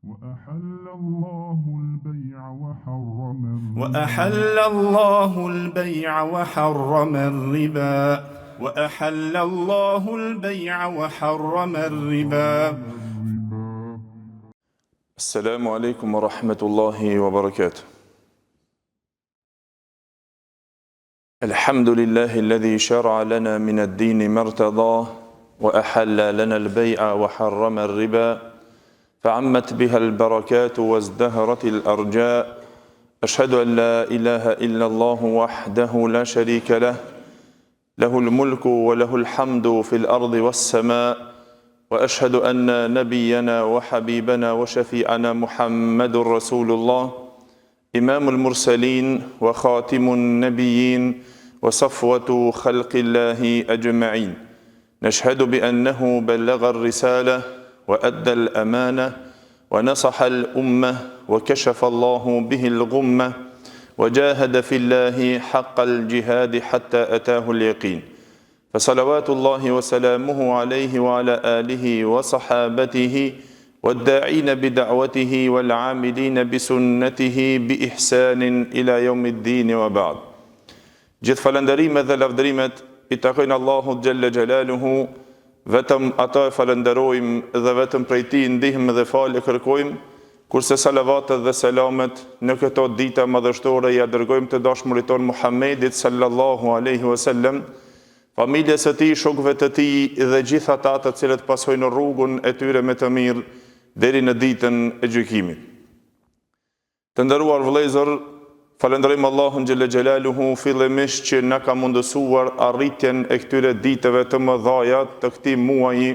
وأحل الله البيع وحرم الربا وأحل الله البيع وحرم الربا. السلام عليكم ورحمة الله وبركاته. الحمد لله الذي شرع لنا من الدين ما ارتضاه وأحل لنا البيع وحرم الربا فعمت بها البركات وازدهرت الأرجاء. أشهد أن لا إله إلا الله وحده لا شريك له له الملك وله الحمد في الأرض والسماء. وأشهد أن نبينا وحبيبنا وشفيعنا محمد رسول الله إمام المرسلين وخاتم النبيين وصفوة خلق الله أجمعين. نشهد بأنه بلغ الرسالة وأدى الأمانة ونصح الأمة وكشف الله به الغمة وجاهد في الله حق الجهاد حتى أتاه اليقين. فصلوات الله وسلامه عليه وعلى آله وصحابته والداعين بدعوته والعاملين بسنته بإحسان إلى يوم الدين وبعد. Gjithë falënderimet dhe lavdërimet I takojnë Allahut Gjelle Gjelaluhu, vetëm ata e falenderojmë dhe vetëm prej Tij ndihmë dhe falje kërkojmë, kurse salavatet dhe selamet në këto dita madhështore ja dërgojmë të dashmurit ton Muhammedit sallallahu alaihi wasallam, familjes së tij, shokëve të tij dhe gjithë ata të cilët pasojnë rrugën e tyre me të mirë deri në ditën e gjykimit. Të nderuar vëllezër, falenderojmë Allahun Gjelle Gjelaluhu fillimisht që na ka mundësuar arritjen e këtyre ditëve të mëdhaja të këtij muaji,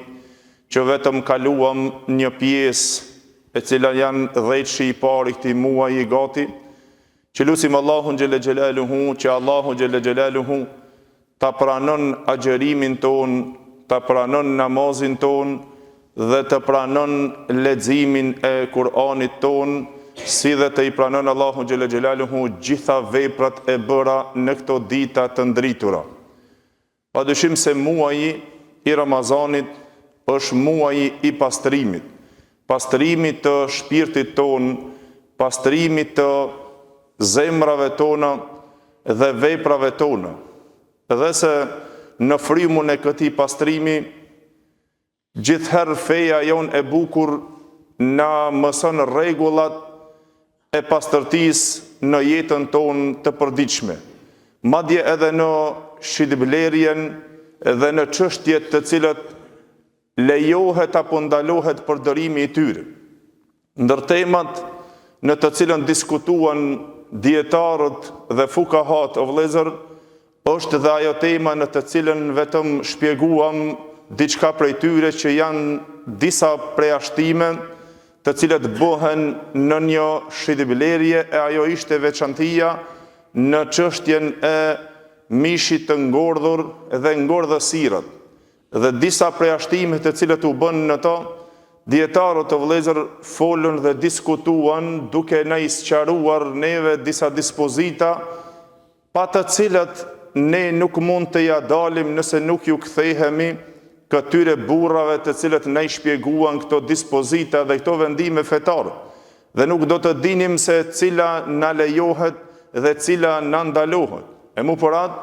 që vetëm kaluam një pjesë e cila janë 10 I parë I këtij muaji gati, që lutim Allahun Gjelle Gjelaluhu që Allahu Gjelle Gjelaluhu ta pranon agjerimin ton, ta pranon namazin ton dhe të pranon leximin e Kur'anit ton, si dhe të I pranon Allahu Gjelle Gjelaluhu gjitha veprat e bëra në këto dita të ndritura. Padyshim se muaji I Ramazanit është muaji I pastrimit, pastrimit të shpirtit ton, pastrimit të zemrave tona dhe veprave tona. Dhe se në frymën e këtij pastrimi, gjithherë feja jonë e bukur na mëson rregullat e pastërtisë në jetën tonë të përditshme, madje edhe në shitblerjen dhe në çështjet të cilat lejohet apo ndalohet përdorimi I tyre. Ndër temat në të cilën diskutuan dietarët dhe fukahat o vëllezër, është dhe ajo tema në të cilën vetëm shpjeguam diçka prej tyre që janë disa preashtime të cilat bëhen në një shitblerje e ajo ishte veçantia në çështjen e mishit të ngordhur dhe ngordhësirat. Dhe disa preashtime të cilat u bën në to, dietarët të vëllezër folën dhe diskutuan duke na I sqaruar neve disa dispozita pa të cilat ne nuk mund të ja dalim nëse nuk ju kthehemi këtyre burrave të cilët na I shpjeguan këto dispozita dhe këto vendime fetare. Dhe nuk do të dinim se cila na lejohet dhe cila na ndalohet. E mu për atë,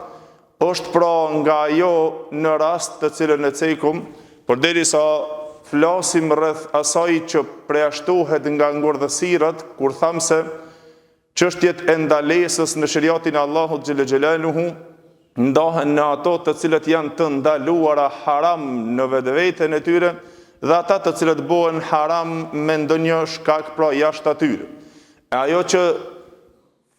është pra nga ajo në rast të cilën e cekum, përderisa flasim rreth asaj që preashtohet nga ngordhësirat, kur tham se çështjet e ndalesës në shariatin e Allahut Gjelle Gjelaluhu ndahen në ato të cilët janë të ndaluara haram në vetveten e tyre dhe ata të cilët bëhen haram me ndonjë shkak pra jashtë atyre. E ajo që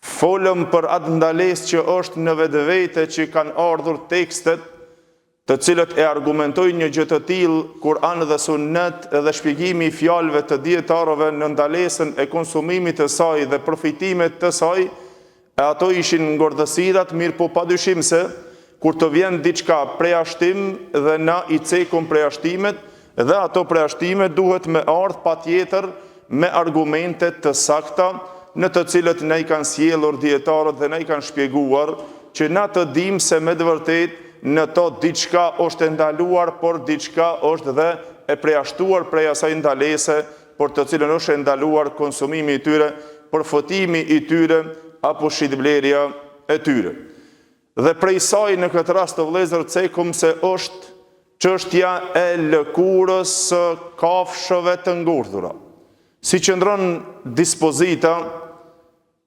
folëm për atë ndalesë që është në vetvete që kanë ardhur tekstet të cilët e argumentojnë një gjë të tillë, Kur'an dhe Sunnet dhe shpjegimi I fjalëve të dietarëve në ndalesën e konsumimit të saj dhe përfitimet të saj, e ato ishin ngordhësirat, mirë po padyshim se kur të vjen diçka preashtim dhe na I cekum preashtimet, dhe ato preashtime duhet me ardhë patjetër me argumente të sakta në të cilët ne I kanë sjellur dietarët dhe ne I kanë shpjeguar që na të dim se me të vërtetë në to diçka është ndaluar, por diçka është dhe e preashtuar prej asaj ndalese për të cilën është ndaluar konsumimi i tyre, përfutimi i tyre apo shitblerja e tyre. Dhe prej saj në këtë rast të vëllezër cekum se është çështja e lëkurës së kafshëve të ngordhura. Si qëndron dispozita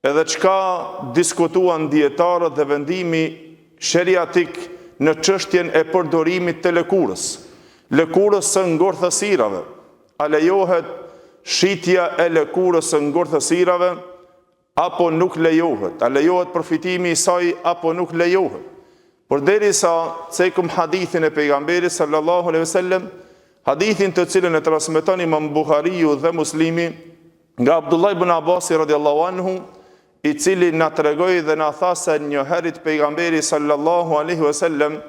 edhe çka diskutuan dietarët dhe vendimi sheriatik në çështjen e përdorimit të lëkurës. Lëkurës së ngordhësirave. A lejohet shitja e lëkurës së ngordhësirave apo nuk lejohet? A lejohet përfitimi i saj apo nuk lejohet? Përderisa cekum hadithin e pejgamberit sallallahu alaihi wasallam, hadithin të cilën e transmeton Imam Buhariu dhe Muslimi nga Abdullah ibn Abbas radhiyallahu anhu, i cili na tregoi dhe na tha se një herë pejgamberi sallallahu alaihi wasallam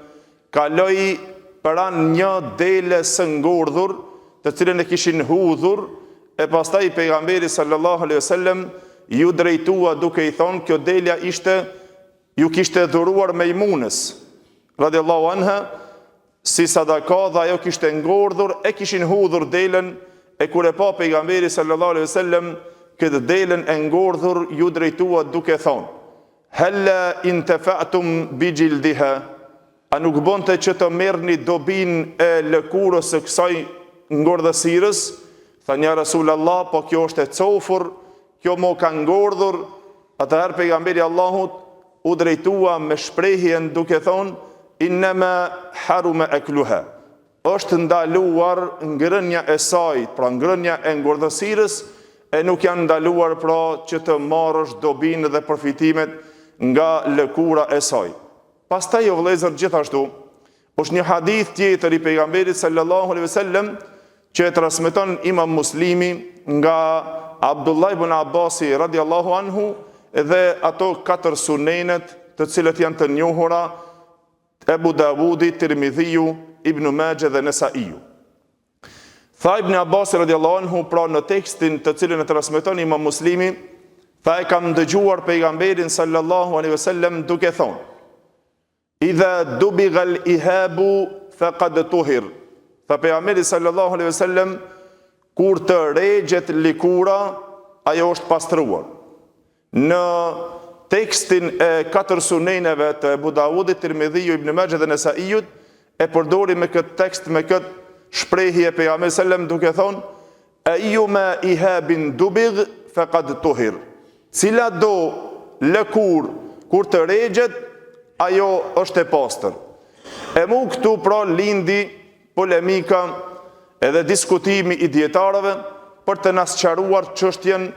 kaloi pranë një dele së ngordhur, të cilën e kishin hudhur, e pastaj pejgamberi sallallahu alaihi wasallam ju drejtua duke i thonë kjo delja ju kishte dhuruar Mejmunës radhiyallahu anha si sadaka dhe ajo kishte ngordhur, e kishin hudhur delen, e kur e pa pejgamberi sallallahu alaihi wasallam këtë delen e ngordhur, ju drejtua duke thonë: "Halla intafa'tum bi jildiha?" A nuk bonte që të merrni dobin e lëkurës së kësaj ngordhësirës? Tha ja Rasulullah, po kjo është e cofur, kjo mo ka ngordhur. Atëherë pejgamberi Allahut u drejtua me shprehjen duke thonë: "Innama haruma akluha." Është ndaluar ngrënia e saj, pra ngrënia e ngordhësirës, e nuk janë ndaluar pra që të marrësh dobinë dhe përfitimet nga lëkura e saj. Pastaj o vëllezër, gjithashtu është një hadith tjetër i pejgamberit sallallahu alaihi wasallam që e transmeton Imam Muslimi nga Abdullah ibn Abbasi radhiyallahu anhu dhe ato 4 sunenet të cilët janë të njohura, Ebu Davudi, Tirmidhiu, Ibn Majah dhe Nesaiu. Tha Ibn Abbas radhiyallahu anhu, pra në tekstin të cilën e transmeton Imam Muslimi, tha e kam dëgjuar pejgamberin sallallahu alaihi wasallam duke thonë: "Idha dubigha al-ihabu faqad tuhir." Tha pejgamberi sallallahu alaihi wasallam, kur të regjet likura, ajo është pastruar. Në tekstin e 4 suneneve të Ebu Davudit, Tirmidhiu, Ibn Majah dhe Nesaiut, e përdori me këtë tekst, me këtë shprehje pejgamberi sallam duke thonë: "Ayyuma ihabin dubigh faqad tuhir." Cila do lëkur kur të regjet, ajo është e pastër. E mu këtu pra lindi polemika edhe diskutimi i dietarëve për të na sqaruar çështjen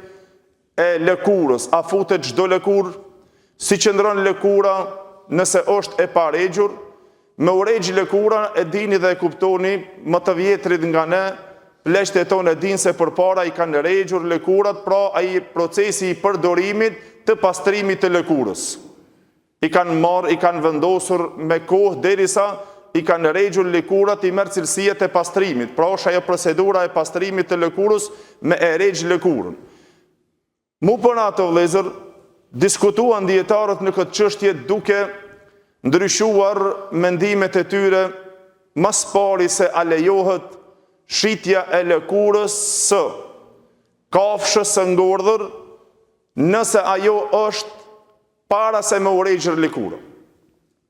e lëkurës. A futet çdo lëkur? Si qëndron lëkura nëse është e paregjur? Me urejgj lëkura e dini dhe e kuptoni, më të vjetrit nga ne, pleqët e tonë e dinë se përpara i kanë regjur lëkurat, pra ai procesi i përdorimit të pastrimit të lëkurës. I kanë marrë, i kanë vendosur me kohë derisa i kanë regjur lëkurat, i merr cilësitë e pastrimit. Pra është ajo procedura e pastrimit të lëkurës me e regj lëkurën. Mu për ato vëllezër, diskutuan dietarët në këtë çështje duke ndryshuar mendimet e tyre, mas pari se a lejohet shitja e lëkurës së kafshës së ngordhur nëse ajo është para se me urejgjër lëkurë.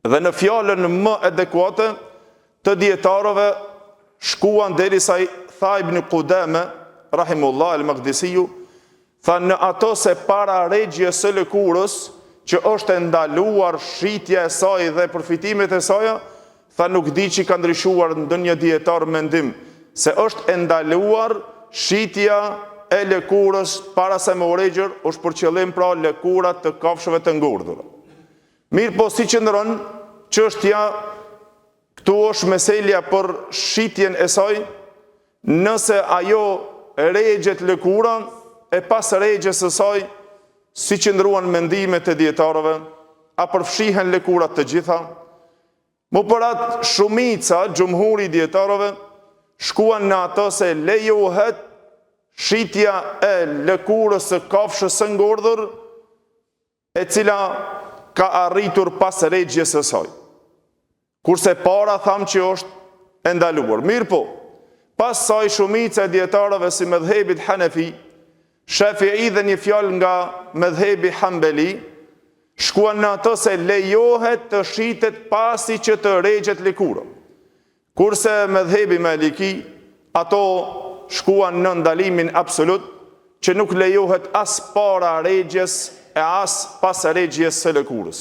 Dhe në fjalën më adekuate të dietarëve shkuan derisa i tha Ibn Qudame rahimullah al-Maqdisiu, tha në ato se para regjes së lëkurës që është e ndaluar shitja e saj dhe përfitimet e saj, tha nuk di që ka ndryshuar ndonjë dietar mendim se është e ndaluar shitja e lëkurës para se me urejgjër, është për qëllim pra lëkurat të kafshëve të ngordhura. Mirë po si qëndron çështja këtu është meselja për shitjen e saj, nëse ajo regjet lëkura e pas regjes së saj, si qëndruan mendimet e dietarëve, a përfshihen lëkurat të gjitha? Më për atë shumica, gjumhuri dietarëve, shkuan në ato se lejohet shitja e lëkurës së kafshës së ngordhur, e cila ka arritur pas regjes së saj. Kurse para tham që është e ndaluar. Mirë po, Pas saj shumica e dietarëve si mëdhëbit Hanefi, Shafi'i dhe një fjalë nga mëdhëbi Hambeli, shkuan në ato se lejohet të shitet pasi që të regjet lëkura. Kurse mëdhëbi Maliki, ato shkuan në ndalimin absolut që nuk lejohet as para regjes e as pas regjes së lëkurës.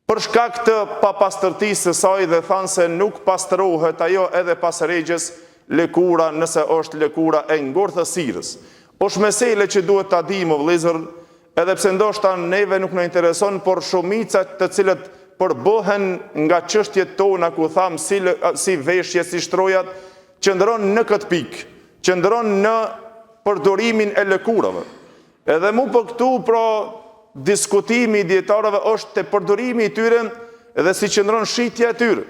Për shkak të papastërtisë së saj dhe thanë se nuk pastrohet ajo edhe pas regjes lëkura nëse është lëkura e ngurthësirës. Është mesele që duhet ta dimë vëllezër, edhe pse ndoshta neve nuk na intereson, por shumica të cilët përbohen nga çështjet tona ku tham si veshje, si shtrojat, qëndron në këtë pikë, qëndron në përdorimin e lëkurave. Edhe mu për këtu pra diskutimi i dietarëve është te përdorimi i tyre dhe si qëndron shitja e tyre.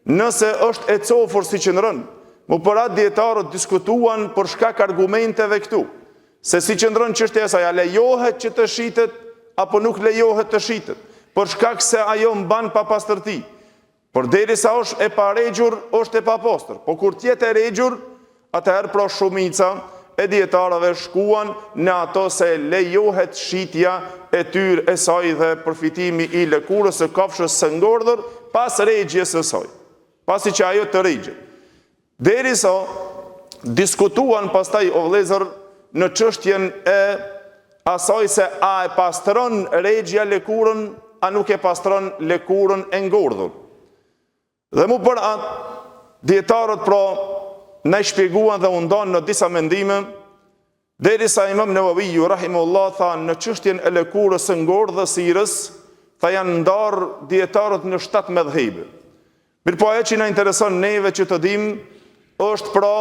Nëse është e cofur si qëndron, mu për atë dietarët diskutuan për shkak argumenteve këtu. Se si qëndron çështja e saj, a lejohet që të shitet apo nuk lejohet të shitet, për shkak se ajo mban papastërti. Por derisa është e paregjur, është e papastër. Po kur tjetë e regjur, atëherë pra shumica e dietarëve shkuan në ato se lejohet shitja e tyre e saj dhe përfitimi i lëkurës së kafshës së ngordhur pas regjes së saj, pasi që ajo të regjet. Derisa diskutuan pastaj o vëllezër në çështjen e asaj se a e pastron regja lëkurën, a nuk e pastron lëkurën e ngordhur. Dhe mu për atë, dietarët pra ne shpjeguan dhe u ndan në disa mendime, derisa Imam Nawawi rahimahullah tha në çështjen e lëkurës së ngordhësirës, tha janë ndarë dietarët në 7 mëdhëbe. Mirpo ajo që na intereson neve që të dimë është pra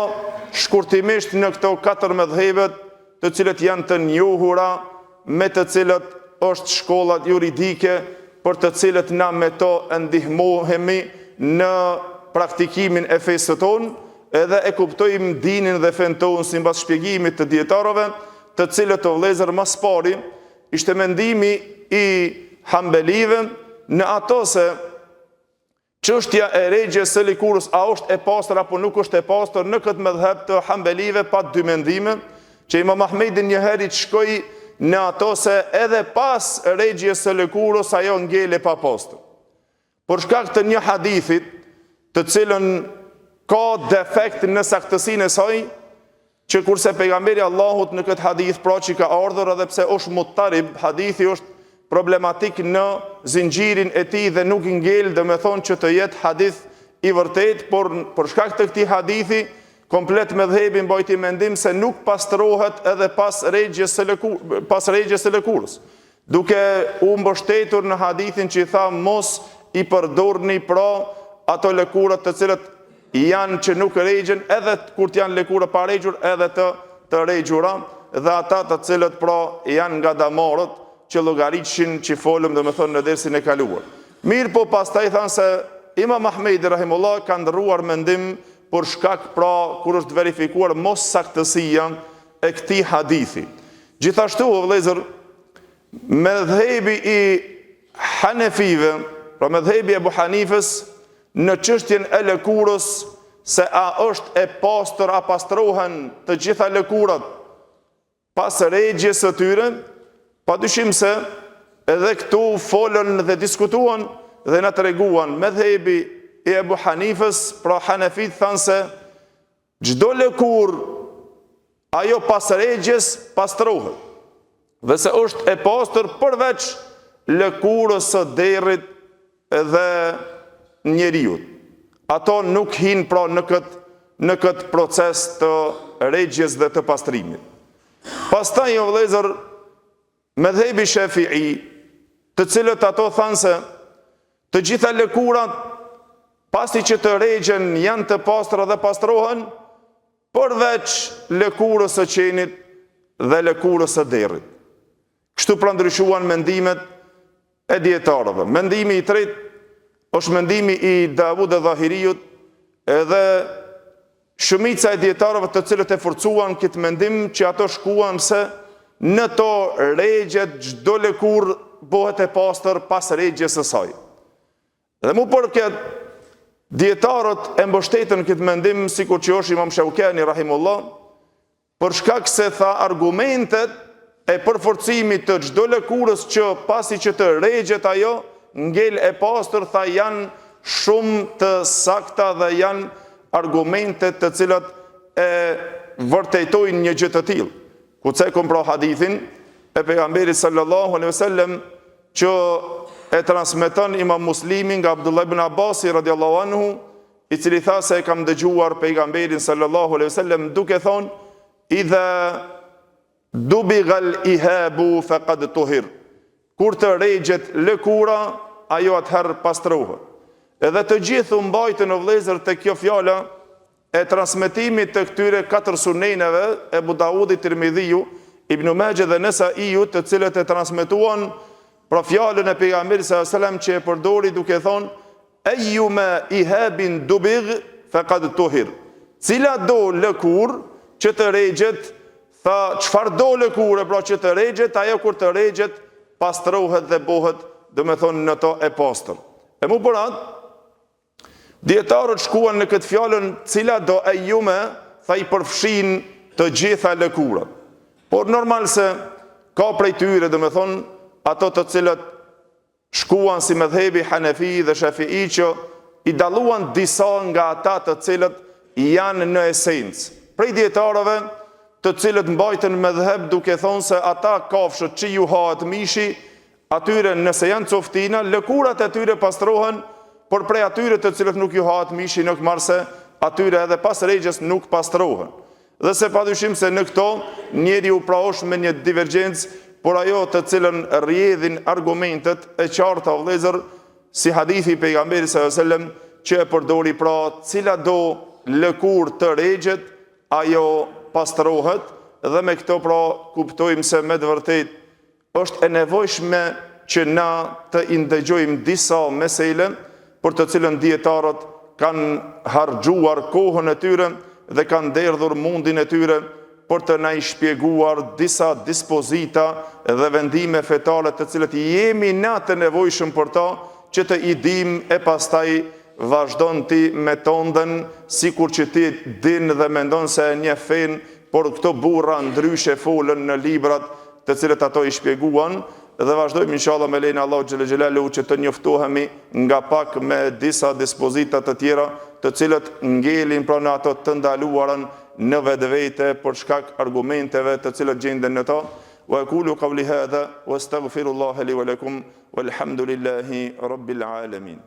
shkurtimisht në këto 4 mëdhëbet, të cilët janë të njohura, me të cilët është shkollat juridike, për të cilët na me to ndihmohemi në praktikimin e fesë tonë, edhe e kuptojmë dinin dhe fen tonë sipas shpjegimit të dietarëve, të cilët o vëllezër mas pari ishte mendimi i Hambelive në ato se çështja e regjes së lëkurës a është e pastër apo nuk është e pastër, në këtë mëdhëb të Hambelive pa 2 mendime, që Imam Ahmedi një herë shkoi në ato se edhe pas regjes së lëkurës ajo ngele pa pastër. Për shkak të një hadithit, të cilën ka defekt në saktësinë e saj, që kurse pejgamberi Allahut në këtë hadith pra që ka ardhur edhe pse është muttarib, hadithi është problematik në zinxhirin e tij dhe nuk ngel, dhe me thonë që të jetë hadith i vërtet, por për shkak të këtij hadithi komplet mëdhëbi mbajti mendim se nuk pastrohet edhe pas regjes së lëkurës, duke u mbështetur në hadithin që i tha mos i përdorni pra ato lëkurat të cilët janë që nuk regjen, edhe kur janë lëkura pa regjur, edhe të regjura, dhe ata të cilët pra janë nga damarët që llogaritëshin që folëm dhe me thonë në dersin e kaluar. Mirë po pastaj thanë se Imam Ahmedi rahimullah ka ndrruar mendim për shkak pra kur është verifikuar mos saktësia e këtij hadithi. Gjithashtu o vëllezër, mëdhëbi i Hanefive, pra mëdhëbi e Abu Hanifës në çështjen e lëkurës se a është e pastër, a pastrohen të gjitha lëkurat pas regjes së tyre, padyshim se edhe këtu folën dhe diskutuan dhe na treguan mëdhëbi i Abu Hanifës, pra Hanefit thanë se çdo lëkur ajo pas regjes pastrohet, dhe se është e pastër përveç lëkurës së derrit dhe njeriut. Ato nuk hin pra në këtë proces të regjes dhe të pastrimit. Pastaj o vëllezër, mëdhëbi Shafi'i, të cilët ato thanë se të gjitha lëkurat pasi që të regjen janë të pastra dhe pastrohen, përveç lëkurës së qenit dhe lëkurës së derrit. Kështu pra ndryshuan mendimet e dietarëve. Mendimi i tretë është mendimi i Davud e Dhahiriut, edhe shumica e dietarëve të cilët e forcuan këtë mendim, që ato shkuan se në to regjet çdo lëkur bëhet e pastër pas regjes së saj. Dhe mu për këtë Dietarët e mbështetën këtë mendim, sikur që është Imam Shaukani rahimullah, për shkak se tha argumentet e përforcimit të çdo lëkurës që pasi që të rregjet ajo ngel e pastër, tha janë shumë të sakta dhe janë argumentet të cilat e vërtetojnë një gjë të tillë. Ku cekon pra hadithin e pejgamberit sallallahu alaihi wasallam që e transmeton Imam Muslimi nga Abdullah ibn Abbas radiallahu anhu, i cili tha se e kam dëgjuar pejgamberin sallallahu alaihi wasallam duke thonë: idha dubighal ihabu faqad tuhir. Kur të rregjet lëkura, ajo atëherë pastrohet. Edhe të gjithë u mbajtën o vëllezër te kjo fjala e transmetimit të këtyre 4 suneneve, Ebu Daudi, Tirmidhiu, Ibn Majah dhe Nesaiu, të cilët e transmetuan pra fjalën e pejgamberit sallallahu alajhi wasallam që e përdori duke thonë: eyyuma ihabin dubigh faqad tuhir. Cila do lëkur që të rregjet, tha çfarë do lëkure pra që të rregjet, ajo kur të rregjet pastrohet dhe bëhet, domethënë në to e pastër. E mu bërat, dietarët shkuan në këtë fjalën cila do eyyuma, tha i përfshin të gjitha lëkurat. Por normal se ka prej tyre, domethënë ato të cilët shkuan si medhebi Hanefi dhe Shafi'i, që i dalluan disa nga ata të cilët janë në esencë. Prej dietarëve të cilët mbajtën medheb duke thonë se ata kafshët që ju hahet mishi, atyre nëse janë coftina, lëkurat e tyre pastrohen, por prej atyre të cilët nuk ju hahet mishi nuk marse, atyre edhe pas rregjes nuk pastrohen. Dhe se padyshim se në këto njeriu pra është me një divergjencë, por ajo të cilën rrjedhin argumentet e qarta o vëllezër, si hadithi pejgamberit sallallahu alajhi wasallam që e përdori pra cila do lëkur të rregjet, ajo pastrohet, dhe me këto pra kuptojmë se me të vërtet është e nevojshme që na të ndëgjojmë disa mesele për të cilën dietarët kanë harxhuar kohën e tyre dhe kanë derdhur mundin e tyre për të na i shpjeguar disa dispozita dhe vendime fetare të cilët jemi na të nevojshëm për ta, që të i dim e pastaj vazhdon ti me tondën, sikur që ti din dhe mendon se e njeh fen, por këto burra ndryshe folën në librat të cilët ato i shpjeguan, dhe vazhdojmë inshallah me lejnë Allahu xhelle xhelalu që të njoftohemi nga pak me disa dispozita të tjera të cilët ngelin pra në ato të ndaluarën në vetvete për shkak argumenteve të cilët gjenden në ta. Wa aqulu qawli hadha wastaghfirullaha li wa lakum walhamdulillahi rabbil alamin.